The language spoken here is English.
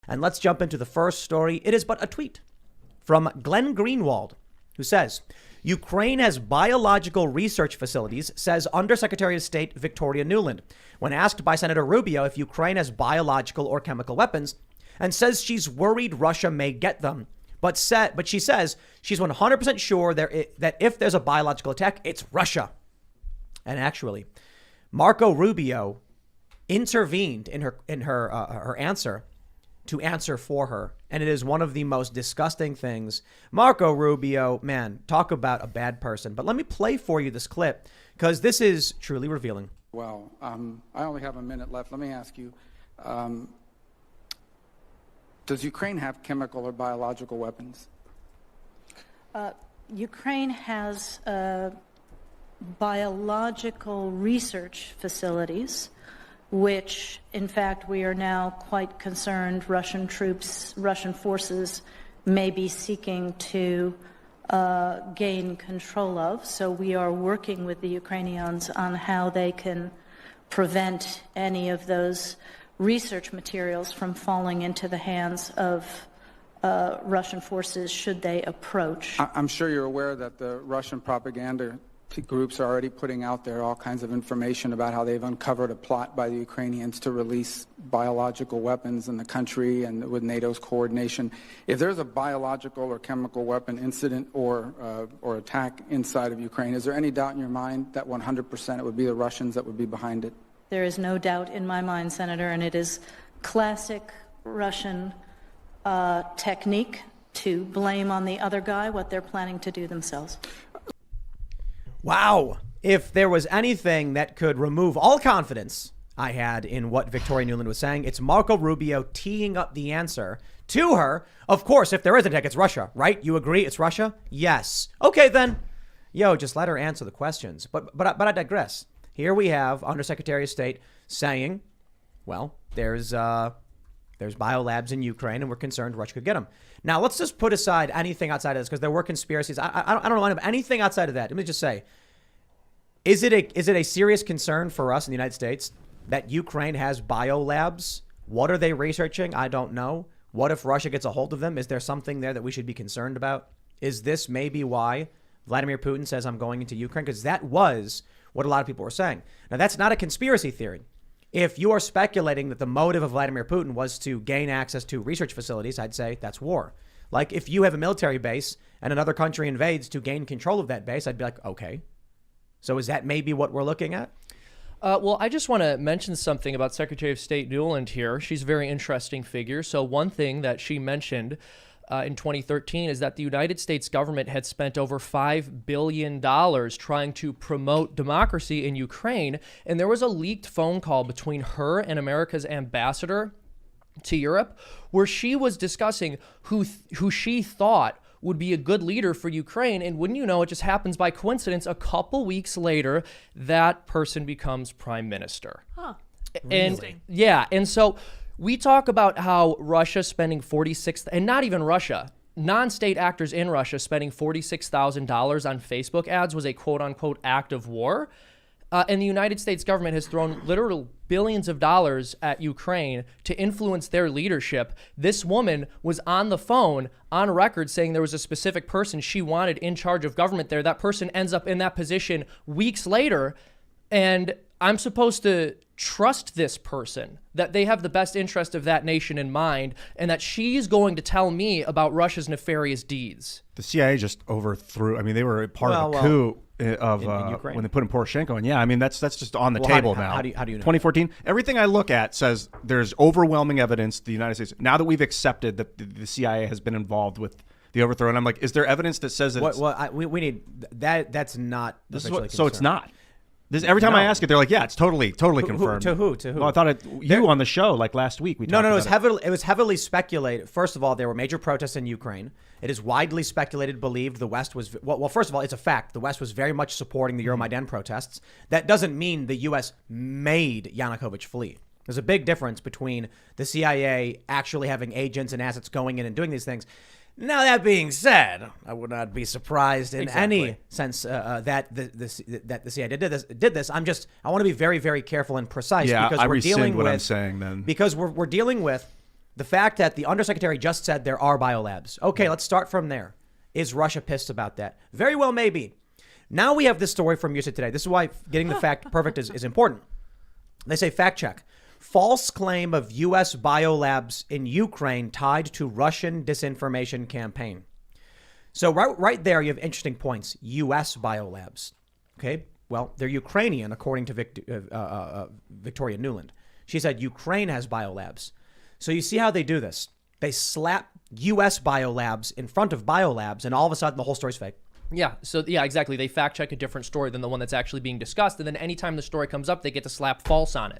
And let's jump into the first story. It is but a tweet from Glenn Greenwald, who says, Ukraine has biological research facilities, says Undersecretary of State Victoria Nuland, when asked by Senator Rubio if Ukraine has biological or chemical weapons, and says she's worried Russia may get them. But she says she's 100% sure that if there's a biological attack, it's Russia. And actually, Marco Rubio intervened in her answer to answer for her. And it is one of the most disgusting things. Marco Rubio, man, talk about a bad person. But let me play for you this clip because this is truly revealing. Well, I only have a minute left. Let me ask you, does Ukraine have chemical or biological weapons? Ukraine has biological research facilities, which, in fact, we are now quite concerned Russian forces may be seeking to gain control of. So we are working with the Ukrainians on how they can prevent any of those research materials from falling into the hands of Russian forces should they approach. I'm sure you're aware that the Russian propaganda groups are already putting out there all kinds of information about how they've uncovered a plot by the Ukrainians to release biological weapons in the country and with NATO's coordination. If there's a biological or chemical weapon incident or attack inside of Ukraine, is there any doubt in your mind that 100% it would be the Russians that would be behind it? There is no doubt in my mind, Senator, and it is classic Russian technique to blame on the other guy what they're planning to do themselves. Wow. If there was anything that could remove all confidence I had in what Victoria Nuland was saying, it's Marco Rubio teeing up the answer to her. Of course, if there is an attack, it's Russia, right? You agree it's Russia? Yes. Okay, then. Just let her answer the questions. But I digress. Here we have Undersecretary of State saying, well, there's biolabs in Ukraine and we're concerned Russia could get them. Now, let's just put aside anything outside of this because there were conspiracies. I don't line up anything outside of that. Let me just say, is it a serious concern for us in the United States that Ukraine has biolabs? What are they researching? I don't know. What if Russia gets a hold of them? Is there something there that we should be concerned about? Is this maybe why Vladimir Putin says I'm going into Ukraine? Because that was what a lot of people were saying. Now, that's not a conspiracy theory. If you are speculating that the motive of Vladimir Putin was to gain access to research facilities, I'd say that's war. Like if you have a military base and another country invades to gain control of that base, I'd be like, okay. So is that maybe what we're looking at? Well, I just want to mention something about Secretary of State Nuland here. She's a very interesting figure. So one thing that she mentioned in 2013 is that the United States government had spent over $5 billion trying to promote democracy in Ukraine. And there was a leaked phone call between her and America's ambassador to Europe where she was discussing who she thought would be a good leader for Ukraine. And wouldn't you know, it just happens by coincidence, a couple weeks later, that person becomes prime minister. Huh. And yeah. And so we talk about how Russia spending and not even Russia, non-state actors in Russia spending $46,000 on Facebook ads was a quote-unquote act of war. And the United States government has thrown literal billions of dollars at Ukraine to influence their leadership. This woman was on the phone on record saying there was a specific person she wanted in charge of government there. That person ends up in that position weeks later. And I'm supposed to trust this person, that they have the best interest of that nation in mind, and that she's going to tell me about Russia's nefarious deeds. The CIA just overthrew. I mean, they were part of a coup of Ukraine. when they put in Poroshenko. And yeah, I mean, that's just on the table now. How do you know? 2014. Everything I look at says there's overwhelming evidence the United States, now that we've accepted that the CIA has been involved with the overthrow, and I'm like, is there evidence that says that we need that? That's not this officially so it's confirmed. not. Every time No. I ask it, they're like, "Yeah, it's totally confirmed." To who? Well, I thought you on the show like last week. We talked about it was heavily speculated. First of all, there were major protests in Ukraine. It is widely speculated, believed the West was well. First of all, it's a fact. The West was very much supporting the Euromaidan protests. That doesn't mean the U.S. made Yanukovych flee. There's a big difference between the CIA actually having agents and assets going in and doing these things. Now, that being said, I would not be surprised in any sense that the CIA did this. I want to be very, very careful and precise Yeah, because I we're rescind dealing what with I'm saying then. because we're dealing with The fact that the undersecretary just said there are biolabs. Okay, let's start from there. Is Russia pissed about that? Very well, maybe. Now we have this story from USA Today. This is why getting the fact perfect is important. They say, fact check. False claim of U.S. biolabs in Ukraine tied to Russian disinformation campaign. So right there, you have interesting points. U.S. biolabs. Okay, well, they're Ukrainian, according to Victoria Nuland. She said Ukraine has biolabs. So you see how they do this. They slap U.S. biolabs in front of biolabs, and all of a sudden the whole story's fake. Yeah, so yeah, exactly. They fact check a different story than the one that's actually being discussed, and then anytime the story comes up, they get to slap false on it.